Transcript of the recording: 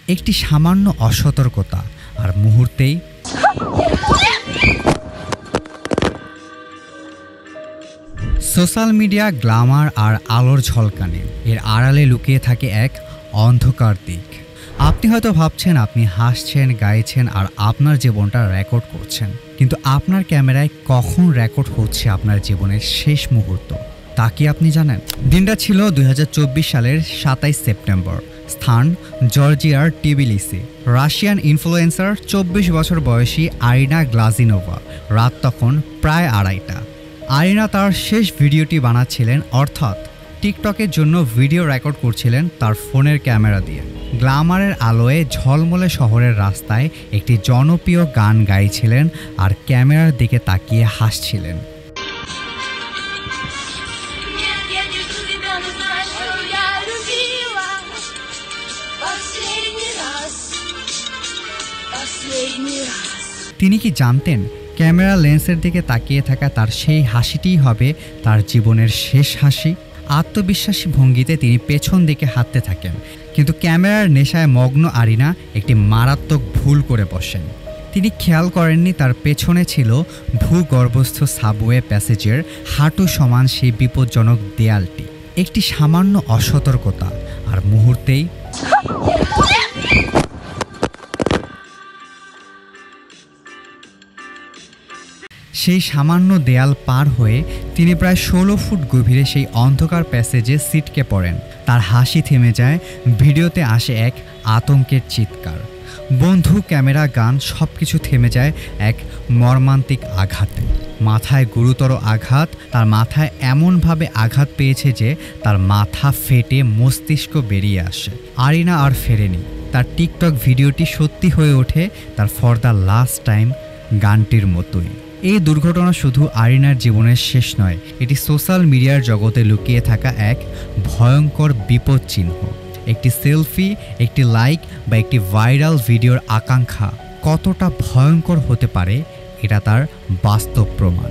একটি সামান্য অসতর্কতা আর মুহূর্তেই সোশ্যাল মিডিয়া গ্ল্যামার আর আলোর ঝলকানি, এর আড়ালে লুকিয়ে থাকে এক অন্ধকার দিক। আপনি হয়তো ভাবছেন আপনি হাসছেন, গাইছেন আর আপনার জীবনটা রেকর্ড করছেন, কিন্তু আপনার ক্যামেরায় কখন রেকর্ড হচ্ছে আপনার জীবনের শেষ মুহূর্ত তা কি আপনি জানেন? দিনটা ছিল 2024 সালের 27 সেপ্টেম্বর। স্থান জর্জিয়ার টিবিলিসি। রাশিয়ান ইনফ্লুয়েন্সার 24 বছর বয়সী আরিনা গ্লাজিনোভা। রাত তখন প্রায় 2:30টা। আরিনা তার শেষ ভিডিওটি বানাচ্ছিলেন, অর্থাৎ টিকটকের জন্য ভিডিও রেকর্ড করছিলেন তার ফোনের ক্যামেরা দিয়ে। গ্ল্যামারের আলোয় ঝলমলে শহরের রাস্তায় একটি জনপ্রিয় গান গাইছিলেন আর ক্যামেরার দিকে তাকিয়ে হাসছিলেন। তিনি কি জানতেন ক্যামেরা লেন্সের দিকে তাকিয়ে থাকা তার সেই হাসিটিই হবে তার জীবনের শেষ হাসি? আত্মবিশ্বাসী ভঙ্গিতে তিনি পেছন দিকে হাঁটতে থাকেন, কিন্তু ক্যামেরার নেশায় মগ্ন আরিনা একটি মারাত্মক ভুল করে বসেন। তিনি খেয়াল করেননি তার পেছনে ছিল ভূগর্ভস্থ সাবওয়ে প্যাসেজের হাঁটু সমান সেই বিপজ্জনক দেয়ালটি। একটি সামান্য অসতর্কতা আর মুহূর্তেই সেই সামান্য দেয়াল পার হয়ে তিনি প্রায় 16 ফুট গভীরে সেই অন্ধকার প্যাসেজে ছিটকে পড়েন। তার হাসি থেমে যায়, ভিডিওতে আসে এক আতঙ্কের চিৎকার। বন্ধু, ক্যামেরা, গান সবকিছু থেমে যায় এক মর্মান্তিক আঘাতে। মাথায় গুরুতর আঘাত। তার মাথায় এমনভাবে আঘাত পেয়েছে যে তার মাথা ফেটে মস্তিষ্ক বেরিয়ে আসে। আরিনা আর ফেরেনি। তার টিকটক ভিডিওটি সত্যি হয়ে ওঠে তার ফর দ্য লাস্ট টাইম গানটির মতোই। এই দুর্ঘটনা শুধু আরিনার জীবনের শেষ নয়, এটি সোশ্যাল মিডিয়ার জগতে লুকিয়ে থাকা এক ভয়ঙ্কর বিপদ চিহ্ন। একটি সেলফি, একটি লাইক বা একটি ভাইরাল ভিডিওর আকাঙ্ক্ষা কতটা ভয়ঙ্কর হতে পারে, এটা তার বাস্তব প্রমাণ।